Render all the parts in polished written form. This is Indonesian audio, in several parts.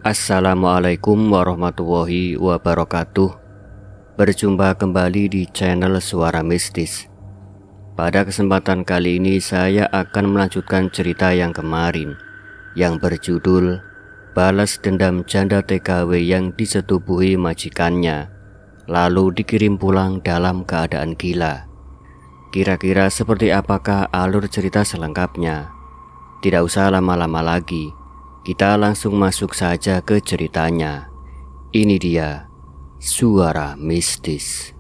Assalamualaikum warahmatullahi wabarakatuh. Berjumpa kembali di channel Suara Mistis. Pada kesempatan kali ini saya akan melanjutkan cerita yang kemarin, yang berjudul Balas Dendam Janda TKW yang disetubuhi majikannya, lalu dikirim pulang dalam keadaan gila. Kira-kira seperti apakah alur cerita selengkapnya? Tidak usah lama-lama lagi, kita langsung masuk saja ke ceritanya. Ini dia Suara Mistis.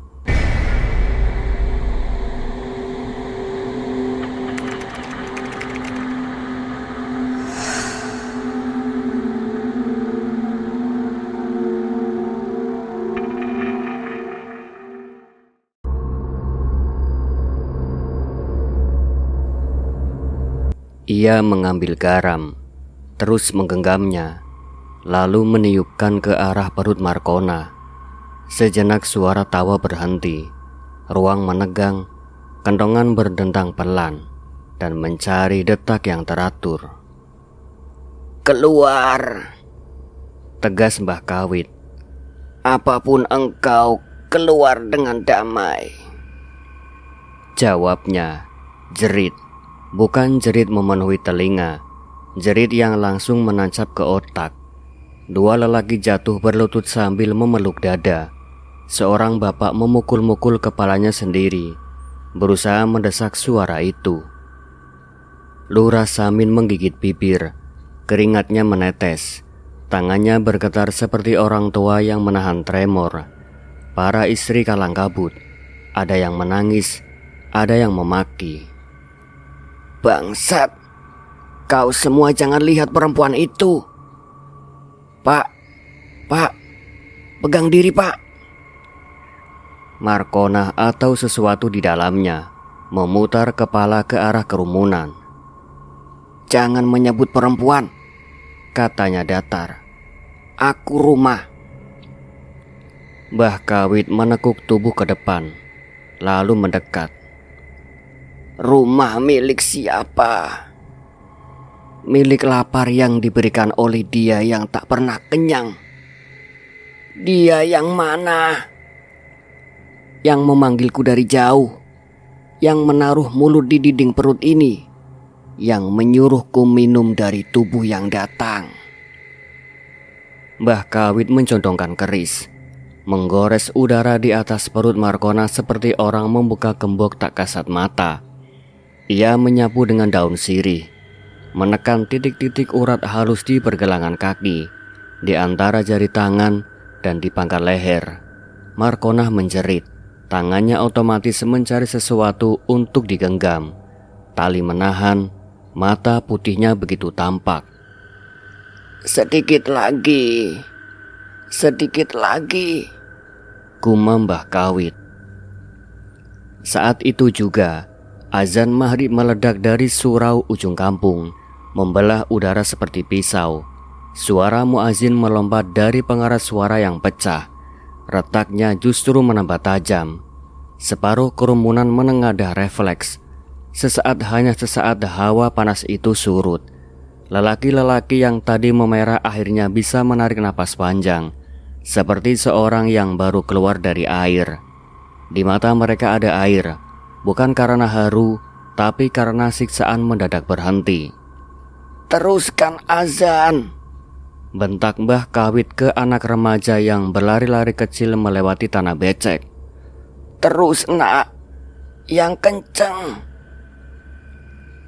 Ia mengambil garam, terus menggenggamnya, lalu meniupkan ke arah perut Markona. Sejenak suara tawa berhenti, ruang menegang, kentongan berdentang pelan, dan mencari detak yang teratur. "Keluar!" tegas Mbah Kawit. "Apapun engkau, keluar dengan damai." Jawabnya, jerit. Bukan jerit memenuhi telinga, jerit yang langsung menancap ke otak. Dua lelaki jatuh berlutut sambil memeluk dada. Seorang bapak memukul-mukul kepalanya sendiri, berusaha mendesak suara itu. Lurah Samin menggigit bibir, keringatnya menetes. Tangannya bergetar seperti orang tua yang menahan tremor. Para istri kalang kabut, ada yang menangis, ada yang memaki. "Bangsat, kau semua jangan lihat perempuan itu." Pak, pegang diri Pak." Markona atau sesuatu di dalamnya memutar kepala ke arah kerumunan. "Jangan menyebut perempuan," katanya datar. "Aku rumah." Mbah Kawit menekuk tubuh ke depan, lalu mendekat. "Rumah milik siapa?" "Milik lapar yang diberikan oleh dia yang tak pernah kenyang." "Dia yang mana?" "Yang memanggilku dari jauh, yang menaruh mulut di dinding perut ini, yang menyuruhku minum dari tubuh yang datang." Mbah Kawit mencondongkan keris, menggores udara di atas perut Markona seperti orang membuka gembok tak kasat mata. Ia menyapu dengan daun sirih, menekan titik-titik urat halus di pergelangan kaki, di antara jari tangan dan di pangkal leher. Markona menjerit, tangannya otomatis mencari sesuatu untuk digenggam. Tali menahan, mata putihnya begitu tampak. "Sedikit lagi, sedikit lagi," gumam Mbah Kawit. Saat itu juga azan maghrib meledak dari surau ujung kampung, membelah udara seperti pisau. Suara muazin melompat dari pengeras suara yang pecah. Retaknya justru menambah tajam. Separuh kerumunan menengadah refleks. Hanya sesaat hawa panas itu surut. Lelaki-lelaki yang tadi memerah akhirnya bisa menarik napas panjang, seperti seorang yang baru keluar dari air. Di mata mereka ada air, bukan karena haru, tapi karena siksaan mendadak berhenti. "Teruskan azan," bentak Mbah Kawit ke anak remaja yang berlari-lari kecil melewati tanah becek. "Terus nak, yang kenceng."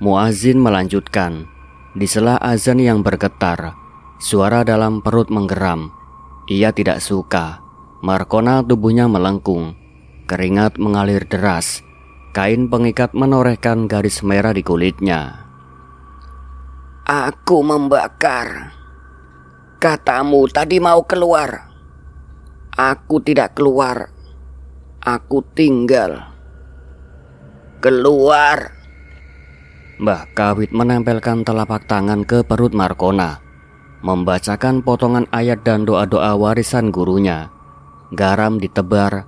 Muazin melanjutkan. Di sela azan yang bergetar, suara dalam perut menggeram. Ia tidak suka. Markona tubuhnya melengkung, keringat mengalir deras. Kain pengikat menorehkan garis merah di kulitnya. "Aku membakar. Katamu tadi mau keluar. Aku tidak keluar. Aku tinggal." "Keluar!" Mbah Kawit menempelkan telapak tangan ke perut Markona, membacakan potongan ayat dan doa-doa warisan gurunya. Garam ditebar,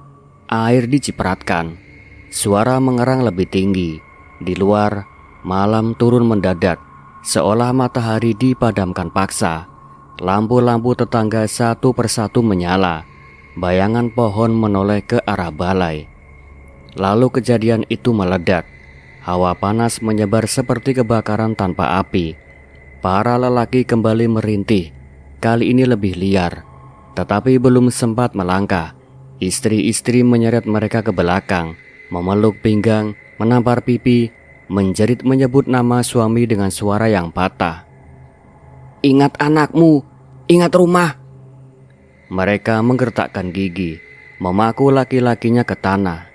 air dicipratkan. Suara mengerang lebih tinggi. Di luar, malam turun mendadak, seolah matahari dipadamkan paksa. Lampu-lampu tetangga satu persatu menyala. Bayangan pohon menoleh ke arah balai. Lalu kejadian itu meledak. Hawa panas menyebar seperti kebakaran tanpa api. Para lelaki kembali merintih. Kali ini lebih liar. Tetapi belum sempat melangkah, istri-istri menyeret mereka ke belakang, memeluk pinggang, menampar pipi, menjerit menyebut nama suami dengan suara yang patah. "Ingat anakmu, ingat rumah." Mereka menggertakkan gigi, memaku laki-lakinya ke tanah.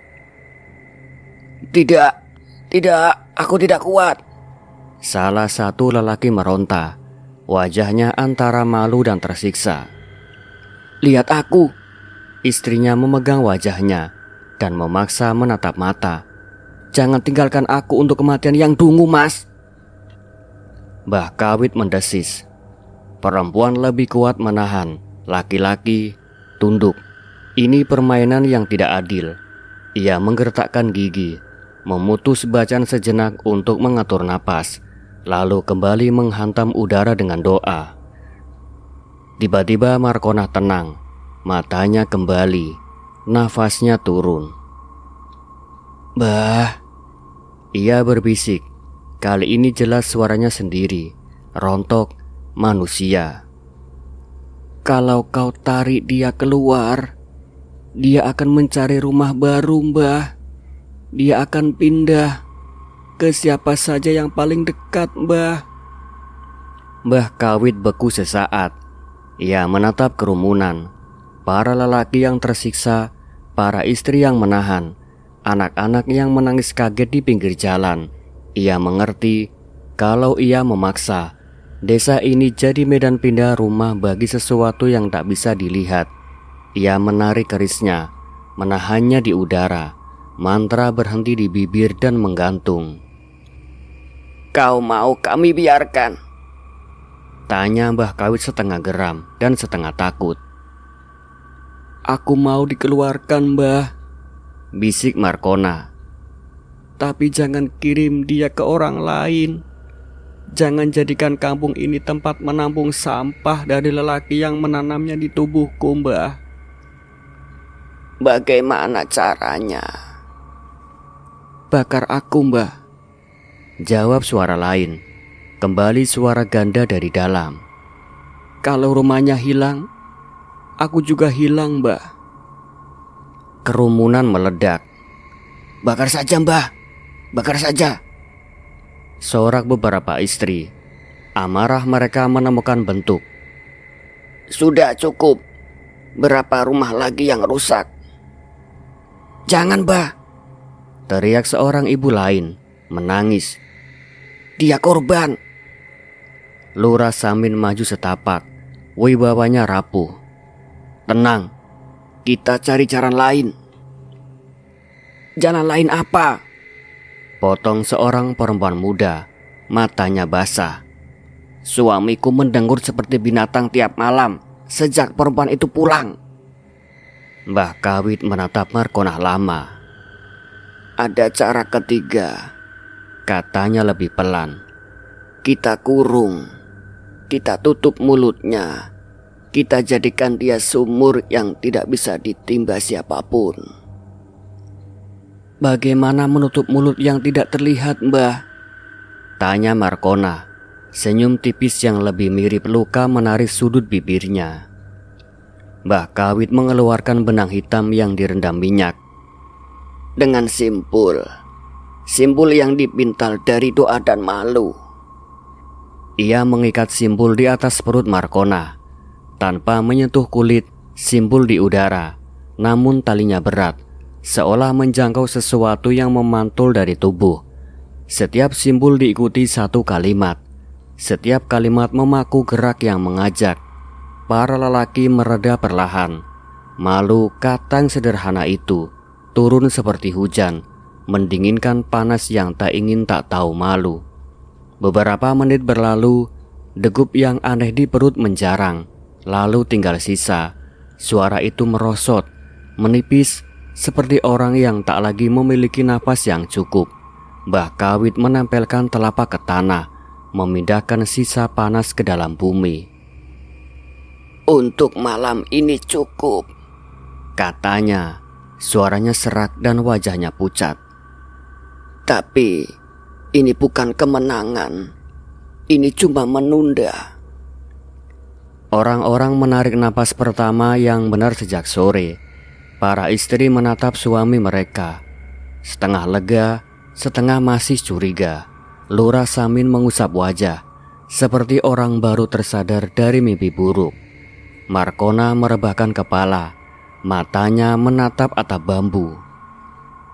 Tidak, aku tidak kuat." Salah satu lelaki meronta, wajahnya antara malu dan tersiksa. "Lihat aku." Istrinya memegang wajahnya dan memaksa menatap mata. "Jangan tinggalkan aku untuk kematian yang dungu, Mas." Mbah Kawit mendesis. Perempuan lebih kuat menahan, laki-laki tunduk. Ini permainan yang tidak adil. Ia menggertakkan gigi, memutus bacaan sejenak untuk mengatur napas, lalu kembali menghantam udara dengan doa. Tiba-tiba Markonah tenang, matanya kembali, nafasnya turun. "Mbah," ia berbisik. Kali ini jelas suaranya sendiri, rontok manusia. "Kalau kau tarik dia keluar, dia akan mencari rumah baru, Mbah. Dia akan pindah ke siapa saja yang paling dekat, Mbah." Mbah Kawit beku sesaat. Ia menatap kerumunan, para lelaki yang tersiksa, para istri yang menahan, anak-anak yang menangis kaget di pinggir jalan. Ia mengerti kalau ia memaksa, desa ini jadi medan pindah rumah bagi sesuatu yang tak bisa dilihat. Ia menarik kerisnya, menahannya di udara. Mantra berhenti di bibir dan menggantung. "Kau mau kami biarkan?" tanya Mbah Kawit setengah geram dan setengah takut. "Aku mau dikeluarkan, Mbah," bisik Markonah. "Tapi jangan kirim dia ke orang lain. Jangan jadikan kampung ini tempat menampung sampah dari lelaki yang menanamnya di tubuhku, Mbah." "Bagaimana caranya?" "Bakar aku, Mbah," jawab suara lain. Kembali suara ganda dari dalam. "Kalau rumahnya hilang, aku juga hilang, Mbah." Kerumunan meledak. "Bakar saja, Mbah, bakar saja," sorak beberapa istri. Amarah mereka menemukan bentuk. "Sudah cukup. Berapa rumah lagi yang rusak?" "Jangan, Mbah," teriak seorang ibu lain, menangis. "Dia korban." Lurah Samin maju setapak, wibawanya rapuh. "Tenang, kita cari jalan lain." "Jalan lain apa?" potong seorang perempuan muda, matanya basah. "Suamiku mendengur seperti binatang tiap malam sejak perempuan itu pulang." Mbah Kawit menatap Markonah lama. "Ada cara ketiga," katanya lebih pelan. "Kita kurung, kita tutup mulutnya, kita jadikan dia sumur yang tidak bisa ditimba siapapun." "Bagaimana menutup mulut yang tidak terlihat, Mbah?" tanya Markonah. Senyum tipis yang lebih mirip luka menarik sudut bibirnya. Mbah Kawit mengeluarkan benang hitam yang direndam minyak. "Dengan simpul yang dipintal dari doa dan malu." Ia mengikat simpul di atas perut Markonah. Tanpa menyentuh kulit, simpul di udara. Namun talinya berat, seolah menjangkau sesuatu yang memantul dari tubuh. Setiap simpul diikuti satu kalimat. Setiap kalimat memaku gerak yang mengajak. Para lelaki mereda perlahan. Malu kata sederhana itu turun seperti hujan, mendinginkan panas yang tak ingin tak tahu malu. Beberapa menit berlalu, degup yang aneh di perut menjarang, lalu tinggal sisa. Suara itu merosot, menipis, seperti orang yang tak lagi memiliki napas yang cukup. Mbah Kawit menempelkan telapak ke tanah, memindahkan sisa panas ke dalam bumi. Untuk malam ini cukup, katanya. Suaranya serak dan wajahnya pucat. Tapi ini bukan kemenangan. Ini cuma menunda. Orang-orang menarik napas pertama yang benar sejak sore. Para istri menatap suami mereka. Setengah lega, setengah masih curiga. Lurah Samin mengusap wajah, seperti orang baru tersadar dari mimpi buruk. Markona merebahkan kepala. Matanya menatap atap bambu.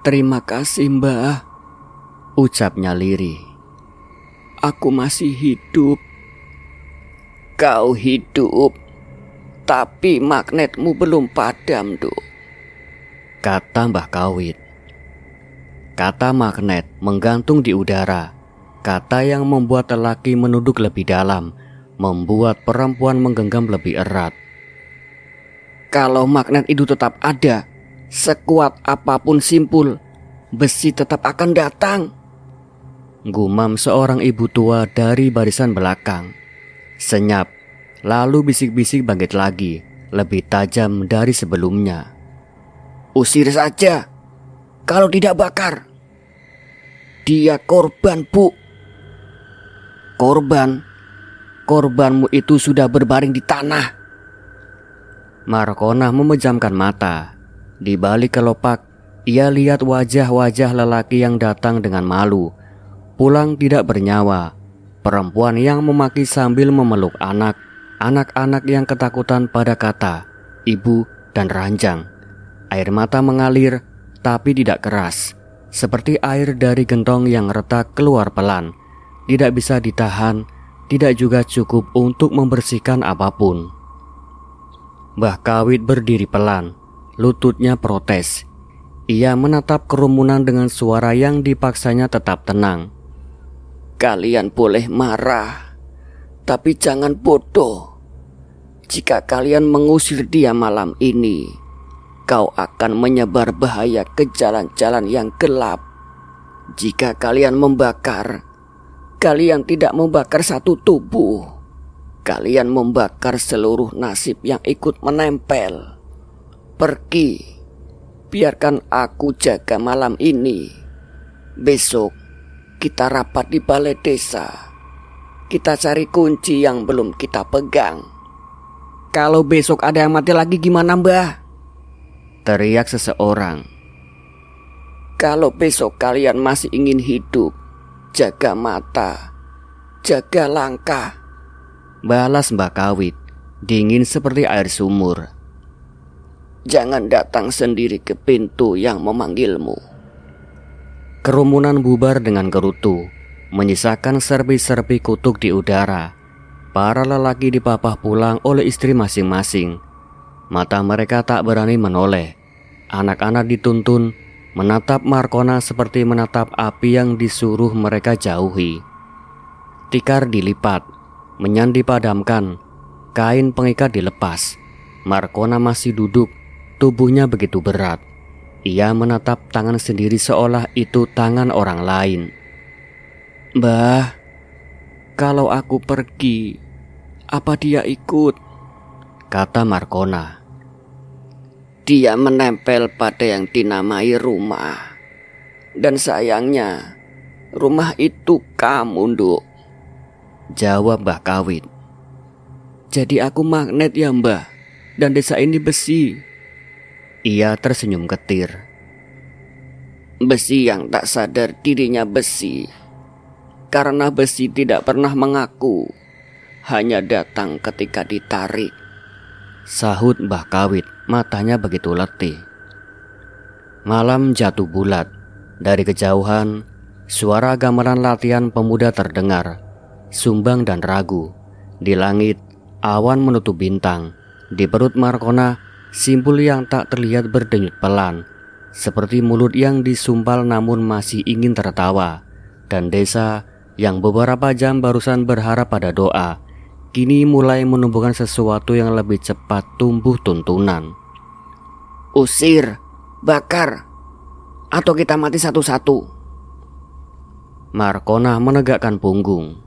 Terima kasih, Mbah, ucapnya lirih. Aku masih hidup. Kau hidup, tapi magnetmu belum padam, Duk, kata Mbah Kawit. Kata magnet menggantung di udara. Kata yang membuat lelaki menunduk lebih dalam, membuat perempuan menggenggam lebih erat. Kalau magnet itu tetap ada, sekuat apapun simpul, besi tetap akan datang, gumam seorang ibu tua dari barisan belakang. Senyap, lalu bisik-bisik bangkit lagi, lebih tajam dari sebelumnya. Usir saja, kalau tidak bakar. Dia korban, Bu. Korban? Korbanmu itu sudah berbaring di tanah. Markona memejamkan mata. Di balik kelopak, ia lihat wajah-wajah lelaki yang datang dengan malu, pulang tidak bernyawa. Perempuan yang memaki sambil memeluk anak, anak-anak yang ketakutan pada kata ibu dan ranjang. Air mata mengalir, tapi tidak keras, seperti air dari gentong yang retak keluar pelan. Tidak bisa ditahan, tidak juga cukup untuk membersihkan apapun. Mbah Kawit berdiri pelan, lututnya protes. Ia menatap kerumunan dengan suara yang dipaksanya tetap tenang. Kalian boleh marah, tapi jangan bodoh. Jika kalian mengusir dia malam ini, kau akan menyebar bahaya ke jalan-jalan yang gelap. Jika kalian membakar, kalian tidak membakar satu tubuh. Kalian membakar seluruh nasib yang ikut menempel. Pergi, biarkan aku jaga malam ini. Besok kita rapat di balai desa. Kita cari kunci yang belum kita pegang. Kalau besok ada yang mati lagi gimana, Mbah? Teriak seseorang. Kalau besok kalian masih ingin hidup, jaga mata, jaga langkah, balas Mbah Kawit, dingin seperti air sumur. Jangan datang sendiri ke pintu yang memanggilmu. Kerumunan bubar dengan gerutu, menyisakan serpi-serpi kutuk di udara. Para lelaki dipapah pulang oleh istri masing-masing. Mata mereka tak berani menoleh. Anak-anak dituntun menatap Markona seperti menatap api yang disuruh mereka jauhi. Tikar dilipat, menyan dipadamkan, kain pengikat dilepas. Markona masih duduk, tubuhnya begitu berat. Ia menatap tangan sendiri seolah itu tangan orang lain. Mbah, kalau aku pergi, apa dia ikut? Kata Markona. Dia menempel pada yang dinamai rumah. Dan sayangnya, rumah itu kamu, Nduk, jawab Mbah Kawit. Jadi aku magnet ya, Mbah, dan desa ini besi. Ia tersenyum getir. Besi yang tak sadar dirinya besi. Karena besi tidak pernah mengaku, hanya datang ketika ditarik, sahut Mbah Kawit, matanya begitu letih. Malam jatuh bulat. Dari kejauhan, suara gamelan latihan pemuda terdengar, sumbang dan ragu. Di langit, awan menutup bintang. Di perut Markona, simpul yang tak terlihat berdenyut pelan, seperti mulut yang disumpal namun masih ingin tertawa. Dan desa yang beberapa jam barusan berharap pada doa, kini mulai menumbuhkan sesuatu yang lebih cepat tumbuh tuntunan. Usir, bakar, atau kita mati satu-satu. Markona menegakkan punggung.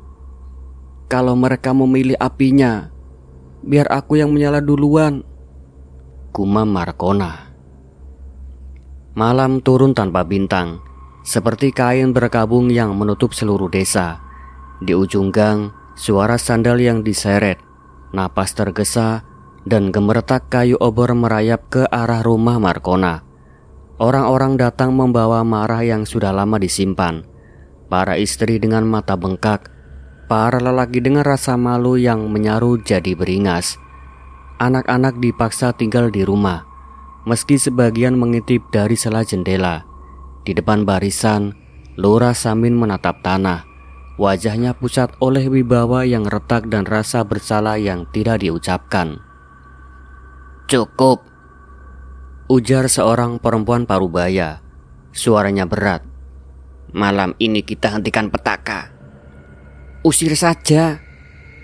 Kalau mereka memilih apinya, biar aku yang menyala duluan, gumam Markona. Malam turun tanpa bintang, seperti kain berkabung yang menutup seluruh desa. Di ujung gang, suara sandal yang diseret, napas tergesa, dan gemeretak kayu obor merayap ke arah rumah Markona. Orang-orang datang membawa marah yang sudah lama disimpan. Para istri dengan mata bengkak, para lelaki dengan rasa malu yang menyaru jadi beringas. Anak-anak dipaksa tinggal di rumah, meski sebagian mengintip dari sela jendela. Di depan barisan, Lurah Samin menatap tanah. Wajahnya pucat oleh wibawa yang retak dan rasa bersalah yang tidak diucapkan. "Cukup," ujar seorang perempuan parubaya. Suaranya berat. "Malam ini kita hentikan petaka." "Usir saja,"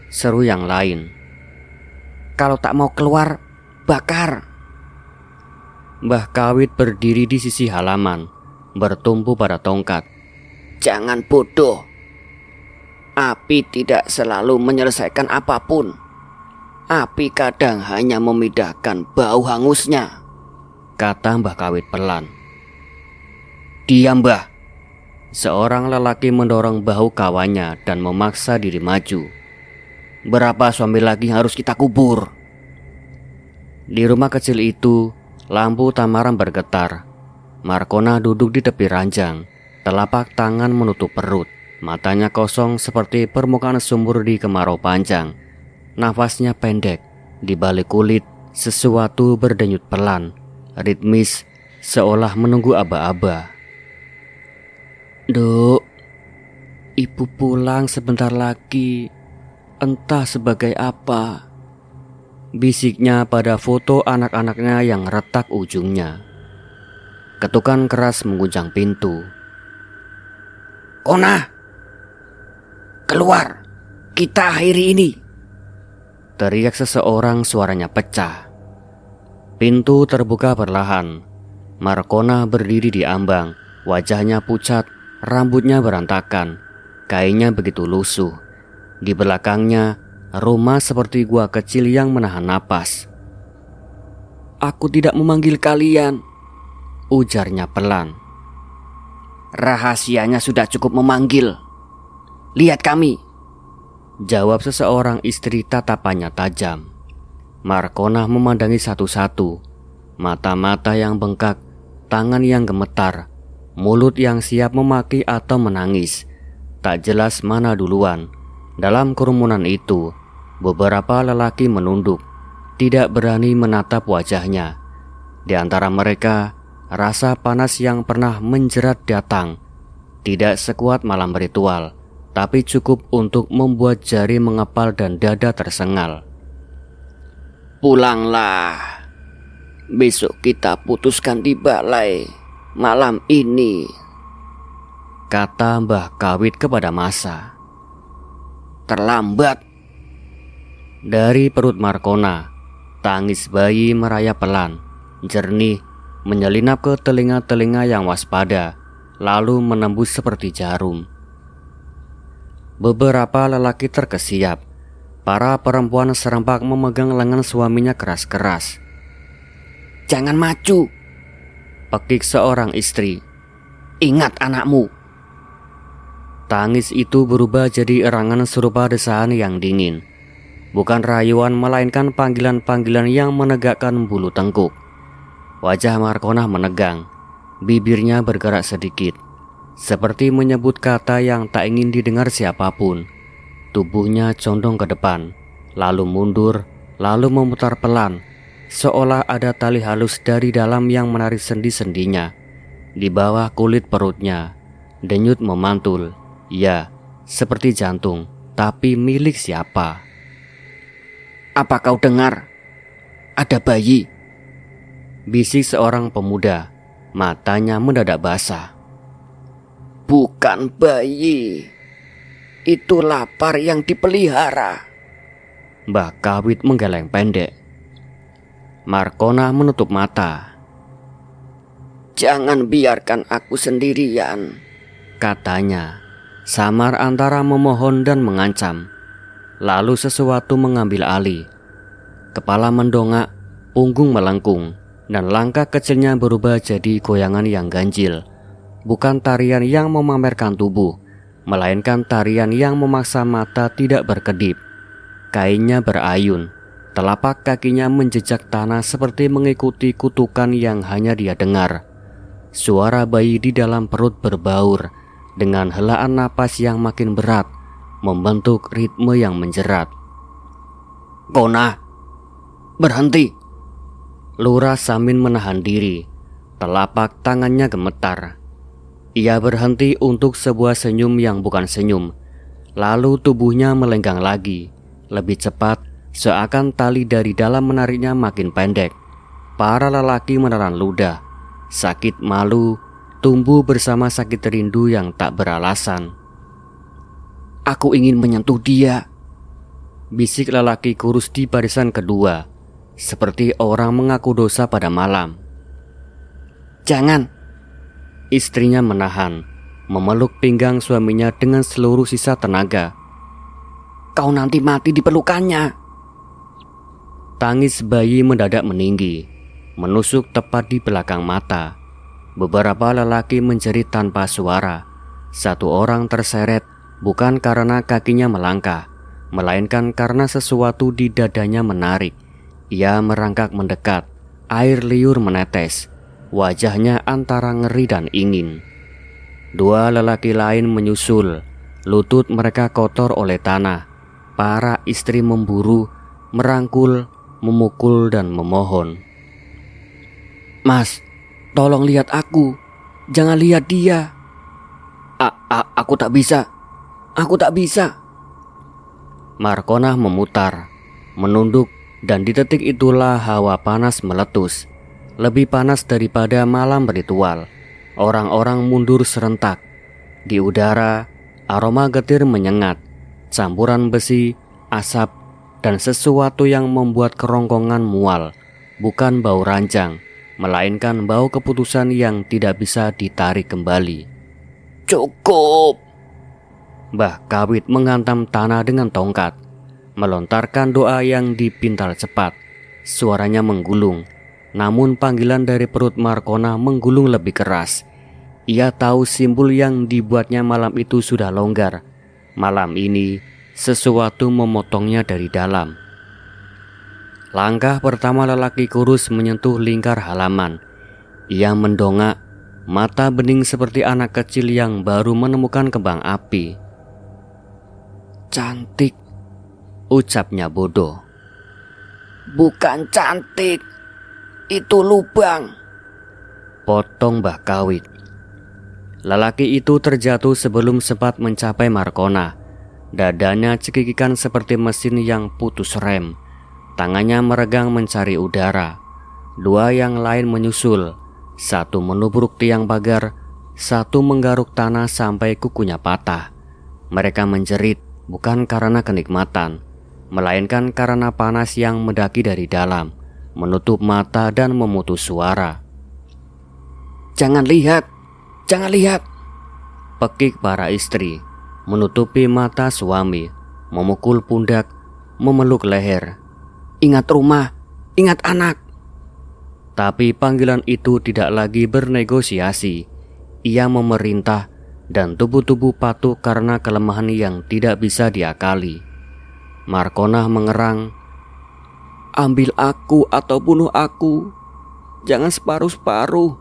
seru yang lain. "Kalau tak mau keluar, bakar." Mbah Kawit berdiri di sisi halaman, bertumpu pada tongkat. "Jangan bodoh. Api tidak selalu menyelesaikan apapun. Api kadang hanya memindahkan bau hangusnya," kata Mbah Kawit pelan. "Diam, Mbah." Seorang lelaki mendorong bahu kawannya dan memaksa diri maju. "Berapa suami lagi harus kita kubur?" Di rumah kecil itu, lampu tamaram bergetar. Markona duduk di tepi ranjang, telapak tangan menutup perut, matanya kosong seperti permukaan sumur di kemarau panjang. Nafasnya pendek, di balik kulit sesuatu berdenyut pelan, ritmis, seolah menunggu aba-aba. "Duk, ibu pulang sebentar lagi, entah sebagai apa," bisiknya pada foto anak-anaknya yang retak ujungnya. Ketukan keras mengguncang pintu. "Kona, keluar, kita akhiri ini," teriak seseorang, suaranya pecah. Pintu terbuka perlahan. Markona berdiri di ambang, wajahnya pucat, rambutnya berantakan, kainnya begitu lusuh. Di belakangnya, rumah seperti gua kecil yang menahan napas. "Aku tidak memanggil kalian," ujarnya pelan. "Rahasianya sudah cukup memanggil. Lihat kami," jawab seseorang istri, tatapannya tajam. Markona memandangi satu-satu, mata-mata yang bengkak, tangan yang gemetar, mulut yang siap memaki atau menangis. Tak jelas mana duluan. Dalam kerumunan itu, beberapa lelaki menunduk, tidak berani menatap wajahnya. Di antara mereka, rasa panas yang pernah menjerat datang. Tidak sekuat malam ritual, tapi cukup untuk membuat jari mengepal dan dada tersengal. "Pulanglah. Besok kita putuskan di balai malam ini," kata Mbah Kawit kepada massa. "Terlambat." Dari perut Markona, tangis bayi merayap pelan, jernih, menyelinap ke telinga-telinga yang waspada, lalu menembus seperti jarum. Beberapa lelaki terkesiap. Para perempuan serempak memegang lengan suaminya keras-keras. "Jangan maju," pekik seorang istri. "Ingat anakmu." Tangis itu berubah jadi erangan serupa desaan yang dingin. Bukan rayuan, melainkan panggilan-panggilan yang menegakkan bulu tengkuk. Wajah Markona menegang, bibirnya bergerak sedikit, seperti menyebut kata yang tak ingin didengar siapapun. Tubuhnya condong ke depan, lalu mundur, lalu memutar pelan, seolah ada tali halus dari dalam yang menarik sendi-sendinya. Di bawah kulit perutnya, denyut memantul. Ya, seperti jantung, tapi milik siapa? "Apa kau dengar? Ada bayi," bisik seorang pemuda, matanya mendadak basah. "Bukan bayi, itu lapar yang dipelihara," Mbah Kawit menggeleng pendek. Markona menutup mata. "Jangan biarkan aku sendirian," katanya, samar antara memohon dan mengancam. Lalu sesuatu mengambil alih. Kepala mendongak, punggung melengkung, dan langkah kecilnya berubah jadi goyangan yang ganjil. Bukan tarian yang memamerkan tubuh, melainkan tarian yang memaksa mata tidak berkedip. Kainnya berayun, telapak kakinya menjejak tanah seperti mengikuti kutukan yang hanya dia dengar. Suara bayi di dalam perut berbaur dengan helaan napas yang makin berat, membentuk ritme yang menjerat. "Kona, berhenti!" Lurah Samin menahan diri, telapak tangannya gemetar. Ia berhenti untuk sebuah senyum yang bukan senyum. Lalu tubuhnya melenggang lagi, lebih cepat, seakan tali dari dalam menariknya makin pendek. Para lelaki menelan ludah. Sakit malu tumbuh bersama sakit rindu yang tak beralasan. "Aku ingin menyentuh dia," bisik lelaki kurus di barisan kedua, seperti orang mengaku dosa pada malam. "Jangan!" Istrinya menahan, memeluk pinggang suaminya dengan seluruh sisa tenaga. "Kau nanti mati di pelukannya." Tangis bayi mendadak meninggi, menusuk tepat di belakang mata. Beberapa lelaki menjerit tanpa suara. Satu orang terseret bukan karena kakinya melangkah, melainkan karena sesuatu di dadanya menarik. Ia merangkak mendekat, air liur menetes. Wajahnya antara ngeri dan ingin. Dua lelaki lain menyusul, lutut mereka kotor oleh tanah. Para istri memburu, merangkul, memukul dan memohon. "Mas, tolong lihat aku, jangan lihat dia." Aku tak bisa, aku tak bisa." Markona memutar, menunduk, dan di detik itulah hawa panas meletus. Lebih panas daripada malam ritual. Orang-orang mundur serentak. Di udara, aroma getir menyengat, campuran besi, asap, dan sesuatu yang membuat kerongkongan mual. Bukan bau ranjang, melainkan bau keputusan yang tidak bisa ditarik kembali. "Cukup!" Mbah Kawit menghantam tanah dengan tongkat, melontarkan doa yang dipintal cepat. Suaranya menggulung, namun panggilan dari perut Markona menggulung lebih keras. Ia tahu simpul yang dibuatnya malam itu sudah longgar. Malam ini, sesuatu memotongnya dari dalam. Langkah pertama lelaki kurus menyentuh lingkar halaman. Ia mendongak, mata bening seperti anak kecil yang baru menemukan kembang api. "Cantik," ucapnya bodoh. "Bukan cantik, itu lubang," potong Mbah Kawit. Lelaki itu terjatuh sebelum sempat mencapai Markona. Dadanya cekikikan seperti mesin yang putus rem. Tangannya meregang mencari udara. Dua yang lain menyusul. Satu menubruk tiang pagar, satu menggaruk tanah sampai kukunya patah. Mereka menjerit bukan karena kenikmatan, melainkan karena panas yang mendaki dari dalam, menutup mata dan memutus suara. "Jangan lihat, jangan lihat!" pekik para istri, menutupi mata suami, memukul pundak, memeluk leher. "Ingat rumah, ingat anak." Tapi panggilan itu tidak lagi bernegosiasi. Ia memerintah, dan tubuh-tubuh patuh karena kelemahan yang tidak bisa diakali. Markona mengerang, "Ambil aku atau bunuh aku, jangan separuh-separuh."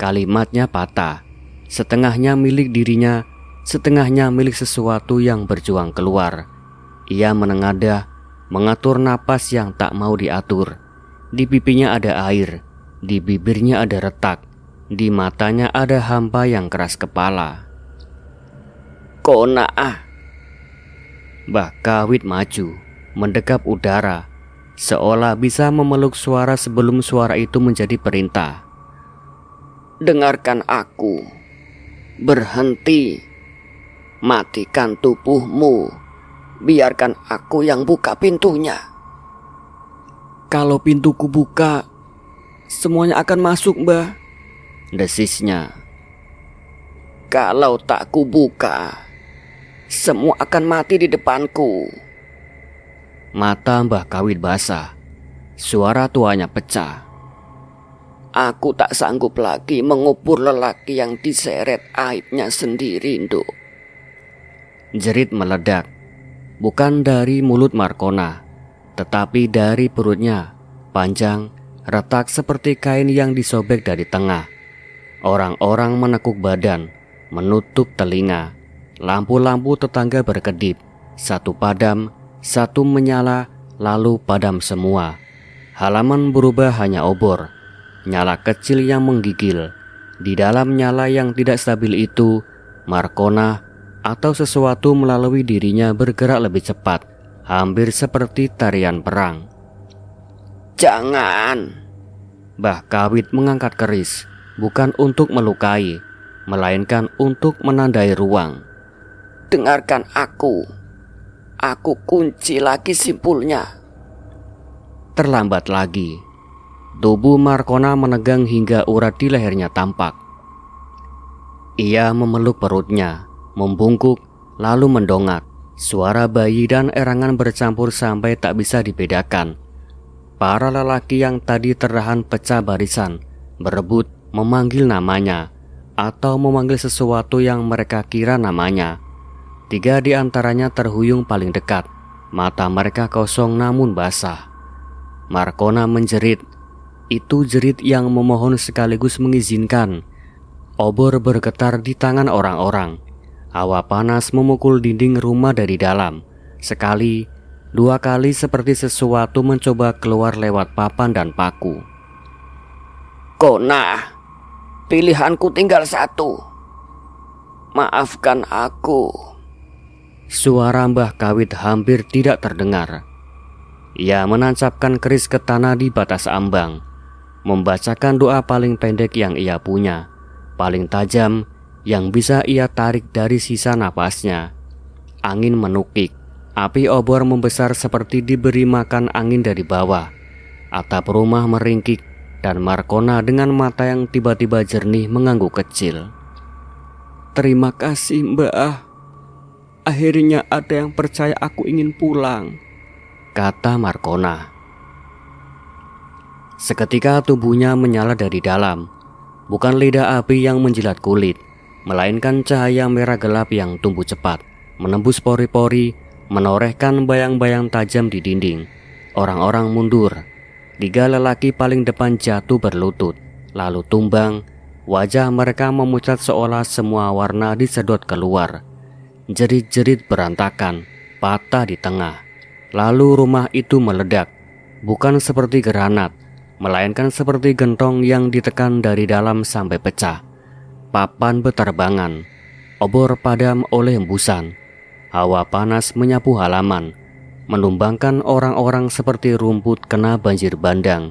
Kalimatnya patah, setengahnya milik dirinya, setengahnya milik sesuatu yang berjuang keluar. Ia menengadah, mengatur napas yang tak mau diatur. Di pipinya ada air, di bibirnya ada retak, di matanya ada hampa yang keras kepala. "Kona ah!" Mbah Kawit maju, mendekap udara, seolah bisa memeluk suara sebelum suara itu menjadi perintah. "Dengarkan aku, berhenti, matikan tubuhmu, biarkan aku yang buka pintunya." "Kalau pintuku buka, semuanya akan masuk, Mbah," desisnya. "Kalau tak kubuka, semua akan mati di depanku." Mata Mbah Kawit basah, Suara tuanya pecah. Aku tak sanggup lagi mengubur lelaki yang diseret aibnya sendiri, Nduk. Jerit meledak, bukan dari mulut Markona, tetapi dari perutnya, panjang, retak seperti kain yang disobek dari tengah. Orang-orang menekuk badan, menutup telinga. Lampu-lampu tetangga berkedip, satu padam, satu menyala, lalu padam semua. Halaman berubah hanya obor, nyala kecil yang menggigil. Di dalam nyala yang tidak stabil itu, Markona atau sesuatu melalui dirinya bergerak lebih cepat, hampir seperti tarian perang. Jangan! Mbah Kawit mengangkat keris, bukan untuk melukai, melainkan untuk menandai ruang. Dengarkan aku. Aku kunci lagi simpulnya. Terlambat lagi. Tubuh Markona menegang hingga urat di lehernya tampak. Ia memeluk perutnya, membungkuk, lalu mendongak. Suara bayi dan erangan bercampur sampai tak bisa dibedakan. Para lelaki yang tadi tertahan pecah barisan, berebut memanggil namanya, atau memanggil sesuatu yang mereka kira namanya. 3 di antaranya terhuyung paling dekat. Mata mereka kosong namun basah. Markona menjerit. Itu jerit yang memohon sekaligus mengizinkan. Obor bergetar di tangan orang-orang. Hawa panas memukul dinding rumah dari dalam. Sekali, 2 kali seperti sesuatu mencoba keluar lewat papan dan paku. Kona, pilihanku tinggal 1. Maafkan aku. Suara Mbah Kawit hampir tidak terdengar. Ia menancapkan keris ke tanah di batas ambang, membacakan doa paling pendek yang ia punya, paling tajam yang bisa ia tarik dari sisa napasnya. Angin menukik, api obor membesar seperti diberi makan angin dari bawah. Atap rumah meringkik dan Markona dengan mata yang tiba-tiba jernih mengangguk kecil. Terima kasih, Mbah. Akhirnya ada yang percaya aku ingin pulang, kata Markona. Seketika tubuhnya menyala dari dalam. Bukan lidah api yang menjilat kulit, melainkan cahaya merah gelap yang tumbuh cepat, menembus pori-pori, menorehkan bayang-bayang tajam di dinding. Orang-orang mundur. 3 lelaki paling depan jatuh berlutut, lalu tumbang. Wajah mereka memucat seolah semua warna disedot keluar. Jerit-jerit berantakan, patah di tengah. Lalu rumah itu meledak, bukan seperti granat, melainkan seperti gentong yang ditekan dari dalam sampai pecah. Papan beterbangan, obor padam oleh hembusan. Hawa panas menyapu halaman, menumbangkan orang-orang seperti rumput kena banjir bandang.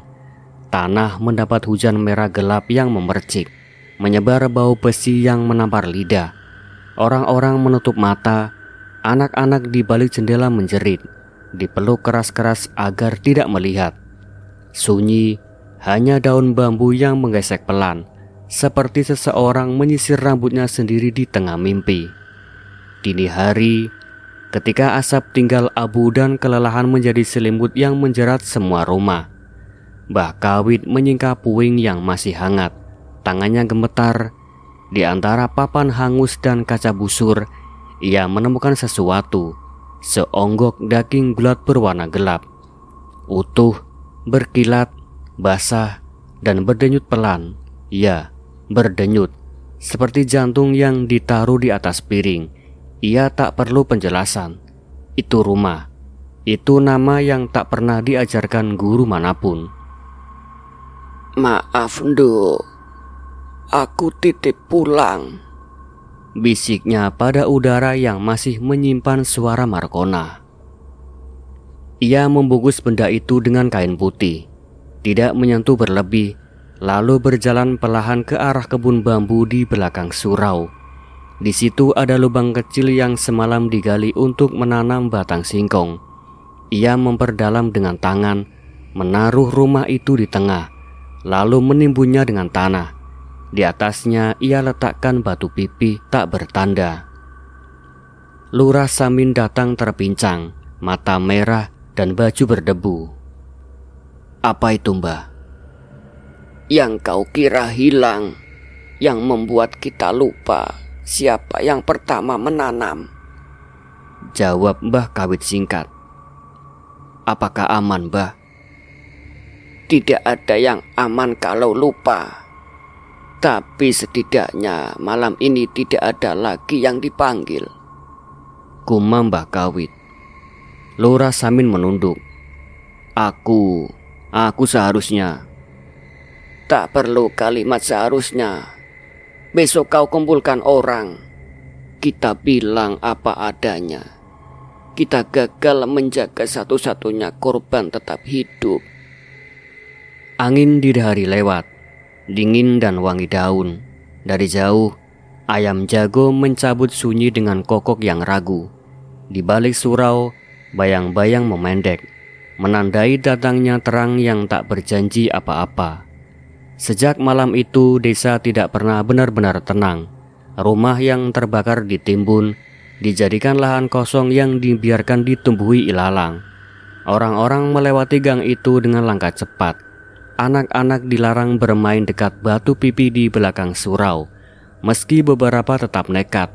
Tanah mendapat hujan merah gelap yang memercik, menyebar bau besi yang menampar lidah. Orang-orang menutup mata, anak-anak di balik jendela menjerit, dipeluk keras-keras agar tidak melihat. Sunyi, hanya daun bambu yang menggesek pelan, seperti seseorang menyisir rambutnya sendiri di tengah mimpi. Dini hari, ketika asap tinggal abu dan kelelahan menjadi selimut yang menjerat semua rumah, Mbah Kawit menyingkap puing yang masih hangat. Tangannya gemetar. Di antara papan hangus dan kaca busur, ia menemukan sesuatu. Seonggok daging bulat berwarna gelap, utuh, berkilat, basah, dan berdenyut pelan. Ya, berdenyut, seperti jantung yang ditaruh di atas piring. Ia tak perlu penjelasan. Itu rumah. Itu nama yang tak pernah diajarkan guru manapun. Maaf, Nduk. Aku titip pulang, bisiknya pada udara yang masih menyimpan suara Markona. Ia membungkus benda itu dengan kain putih, tidak menyentuh berlebih, lalu berjalan perlahan ke arah kebun bambu di belakang surau. Di situ ada lubang kecil yang semalam digali untuk menanam batang singkong. Ia memperdalam dengan tangan, menaruh rumah itu di tengah, lalu menimbunnya dengan tanah. Di atasnya ia letakkan batu pipi tak bertanda. Lurah Samin datang terpincang, mata merah dan baju berdebu. Apa itu, Mbah? Yang kau kira hilang, yang membuat kita lupa siapa yang pertama menanam. Jawab Mbah Kawit singkat. Apakah aman, Mbah? Tidak ada yang aman kalau lupa. Tapi setidaknya malam ini tidak ada lagi yang dipanggil. Gumam Mbah Kawit. Lurah Samin menunduk. Aku seharusnya. Tak perlu kalimat seharusnya. Besok kau kumpulkan orang. Kita bilang apa adanya. Kita gagal menjaga satu-satunya korban tetap hidup. Angin di hari lewat, dingin dan wangi daun. Dari jauh, ayam jago mencabut sunyi dengan kokok yang ragu. Di balik surau, bayang-bayang memendek, menandai datangnya terang yang tak berjanji apa-apa. Sejak malam itu, desa tidak pernah benar-benar tenang. Rumah yang terbakar ditimbun, dijadikan lahan kosong yang dibiarkan ditumbuhi ilalang. Orang-orang melewati gang itu dengan langkah cepat. Anak-anak dilarang bermain dekat batu pipi di belakang surau, meski beberapa tetap nekat,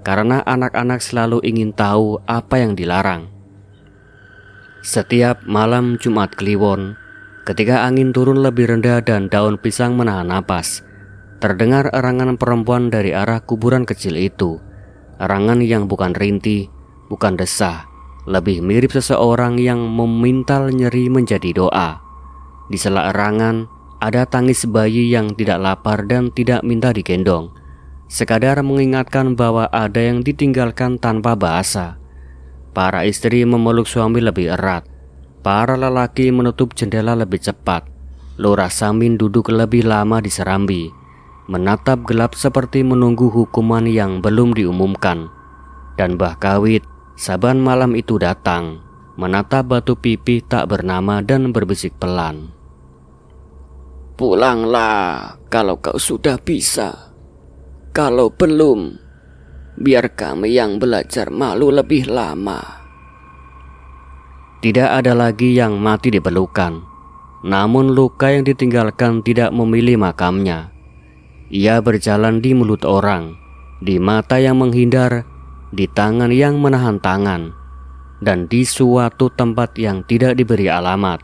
karena anak-anak selalu ingin tahu apa yang dilarang. Setiap malam Jumat Kliwon, ketika angin turun lebih rendah dan daun pisang menahan napas, terdengar erangan perempuan dari arah kuburan kecil itu. Erangan yang bukan rintih, bukan desah, lebih mirip seseorang yang memintal nyeri menjadi doa. Di sela erangan, ada tangis bayi yang tidak lapar dan tidak minta digendong, sekadar mengingatkan bahwa ada yang ditinggalkan tanpa bahasa. Para istri memeluk suami lebih erat, para lelaki menutup jendela lebih cepat. Lurah Samin duduk lebih lama di serambi, menatap gelap seperti menunggu hukuman yang belum diumumkan. Dan Mbah Kawit, saban malam itu datang, menatap batu pipih tak bernama dan berbisik pelan. Pulanglah kalau kau sudah bisa. Kalau belum, biar kami yang belajar malu lebih lama. Tidak ada lagi yang mati diperlukan, namun luka yang ditinggalkan tidak memilih makamnya. Ia berjalan di mulut orang, di mata yang menghindar, di tangan yang menahan tangan, dan di suatu tempat yang tidak diberi alamat.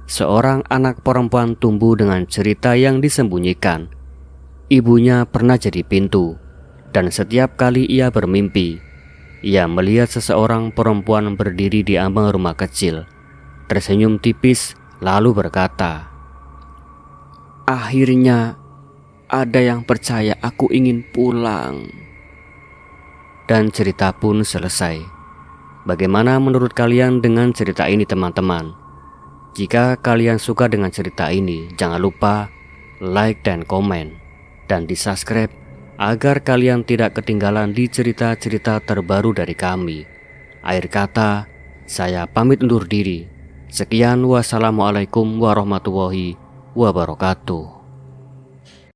Seorang anak perempuan tumbuh dengan cerita yang disembunyikan. Ibunya pernah jadi pintu, dan setiap kali ia bermimpi, ia melihat seseorang perempuan berdiri di ambang rumah kecil, tersenyum tipis lalu berkata, Akhirnya ada yang percaya aku ingin pulang. Dan cerita pun selesai. Bagaimana menurut kalian dengan cerita ini, teman-teman? Jika kalian suka dengan cerita ini, jangan lupa like dan komen, dan di subscribe agar kalian tidak ketinggalan di cerita-cerita terbaru dari kami. Akhir kata, saya pamit undur diri. Sekian, wassalamualaikum warahmatullahi wabarakatuh.